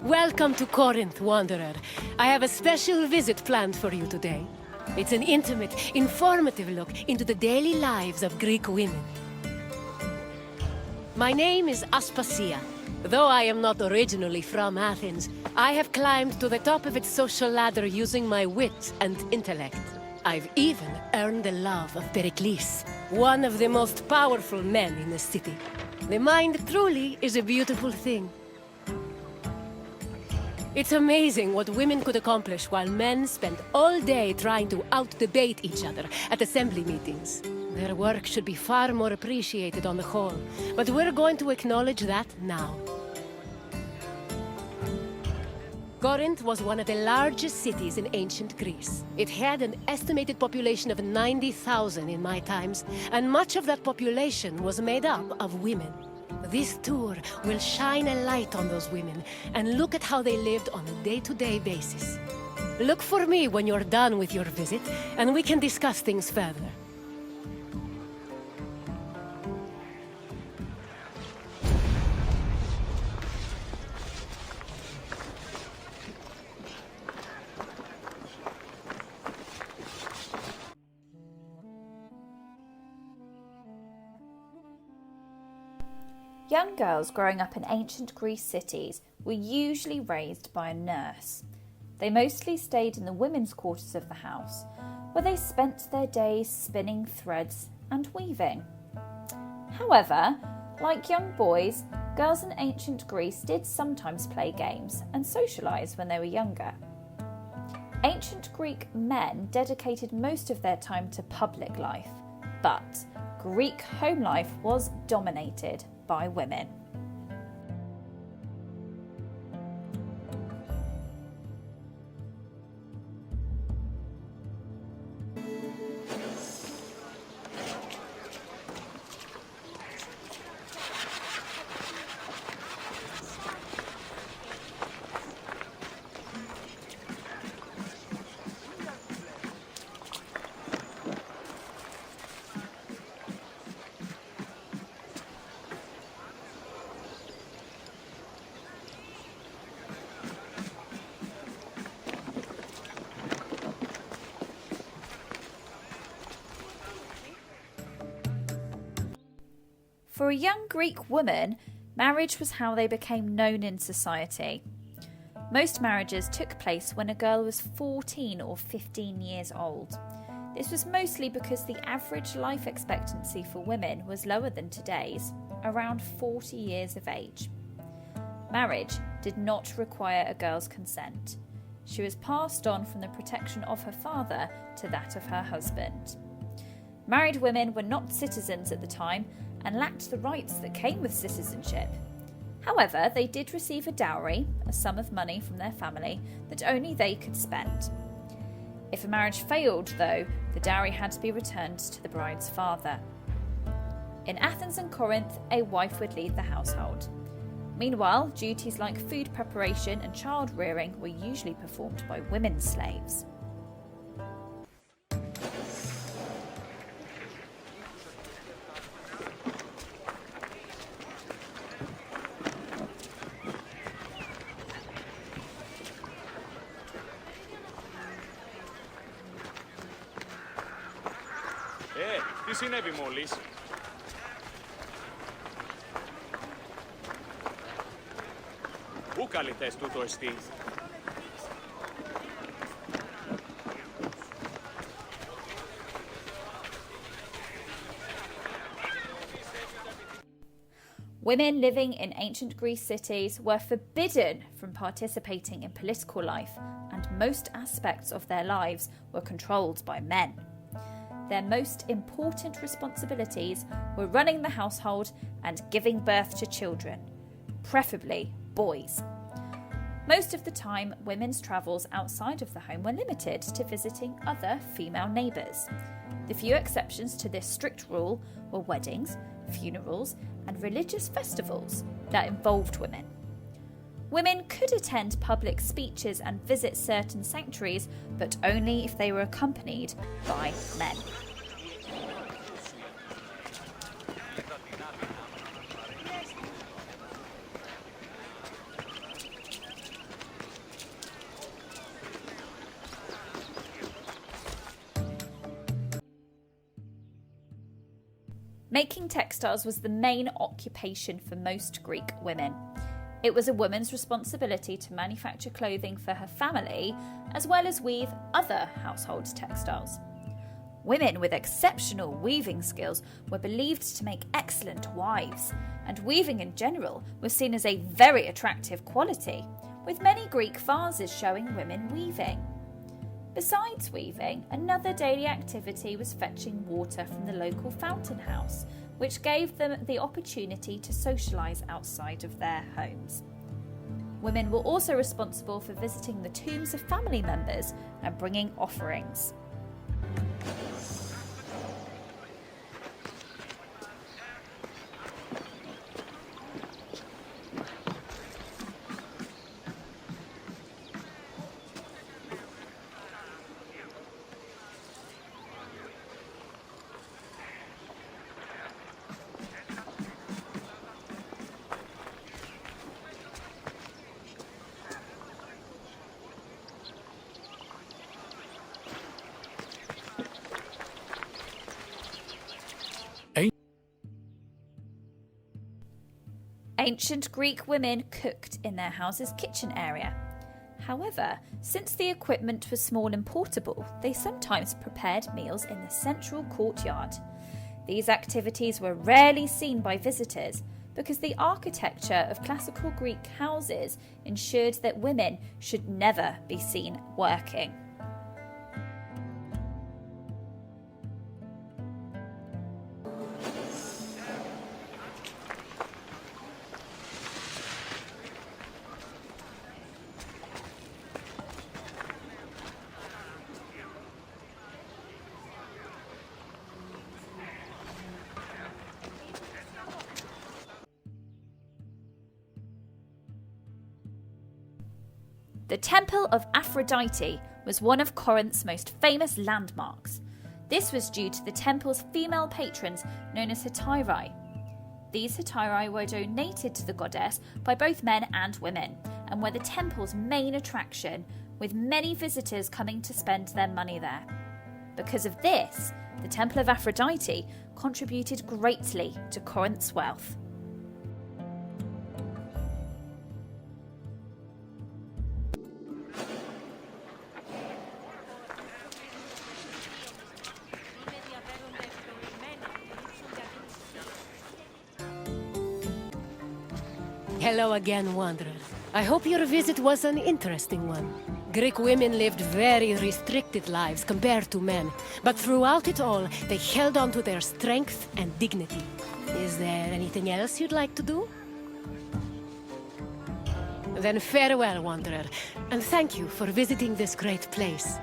Welcome to Corinth, Wanderer. I have a special visit planned for you today. It's an intimate, informative look into the daily lives of Greek women. My name is Aspasia. Though I am not originally from Athens, I have climbed to the top of its social ladder using my wit and intellect. I've even earned the love of Pericles, one of the most powerful men in the city. The mind truly is a beautiful thing. It's amazing what women could accomplish while men spend all day trying to out-debate each other at assembly meetings. Their work should be far more appreciated on the whole, but we're going to acknowledge that now. Corinth was one of the largest cities in ancient Greece. It had an estimated population of 90,000 in my times, and much of that population was made up of women. This tour will shine a light on those women and look at how they lived on a day-to-day basis. Look for me when you're done with your visit, and we can discuss things further. Young girls growing up in ancient Greece cities were usually raised by a nurse. They mostly stayed in the women's quarters of the house, where they spent their days spinning threads and weaving. However, like young boys, girls in ancient Greece did sometimes play games and socialise when they were younger. Ancient Greek men dedicated most of their time to public life, but Greek home life was dominated by women. For a young Greek woman, marriage was how they became known in society. Most marriages took place when a girl was 14 or 15 years old. This was mostly because the average life expectancy for women was lower than today's, around 40 years of age. Marriage did not require a girl's consent. She was passed on from the protection of her father to that of her husband. Married women were not citizens at the time and lacked the rights that came with citizenship. However, they did receive a dowry, a sum of money from their family that only they could spend. If a marriage failed, though, the dowry had to be returned to the bride's father. In Athens and Corinth, a wife would lead the household. Meanwhile, duties like food preparation and child rearing were usually performed by women slaves. Τι συνέβη μόλις? Πού καλυτές τούτο εστί? Women living in ancient Greece cities were forbidden from participating in political life, and most aspects of their lives were controlled by men. Their most important responsibilities were running the household and giving birth to children, preferably boys. Most of the time, women's travels outside of the home were limited to visiting other female neighbours. The few exceptions to this strict rule were weddings, funerals, and religious festivals that involved women. Women could attend public speeches and visit certain sanctuaries, but only if they were accompanied by men. Making textiles was the main occupation for most Greek women. It was a woman's responsibility to manufacture clothing for her family, as well as weave other household textiles. Women with exceptional weaving skills were believed to make excellent wives, and weaving in general was seen as a very attractive quality, with many Greek vases showing women weaving. Besides weaving, another daily activity was fetching water from the local fountain house, which gave them the opportunity to socialise outside of their homes. Women were also responsible for visiting the tombs of family members and bringing offerings. Ancient Greek women cooked in their house's kitchen area. However, since the equipment was small and portable, they sometimes prepared meals in the central courtyard. These activities were rarely seen by visitors because the architecture of classical Greek houses ensured that women should never be seen working. The Temple of Aphrodite was one of Corinth's most famous landmarks. This was due to the temple's female patrons known as hetairai. These hetairai were donated to the goddess by both men and women and were the temple's main attraction, with many visitors coming to spend their money there. Because of this, the Temple of Aphrodite contributed greatly to Corinth's wealth. Hello again, wanderer. I hope your visit was an interesting one. Greek women lived very restricted lives compared to men, but throughout it all, they held on to their strength and dignity. Is there anything else you'd like to do? Then farewell, wanderer, and thank you for visiting this great place.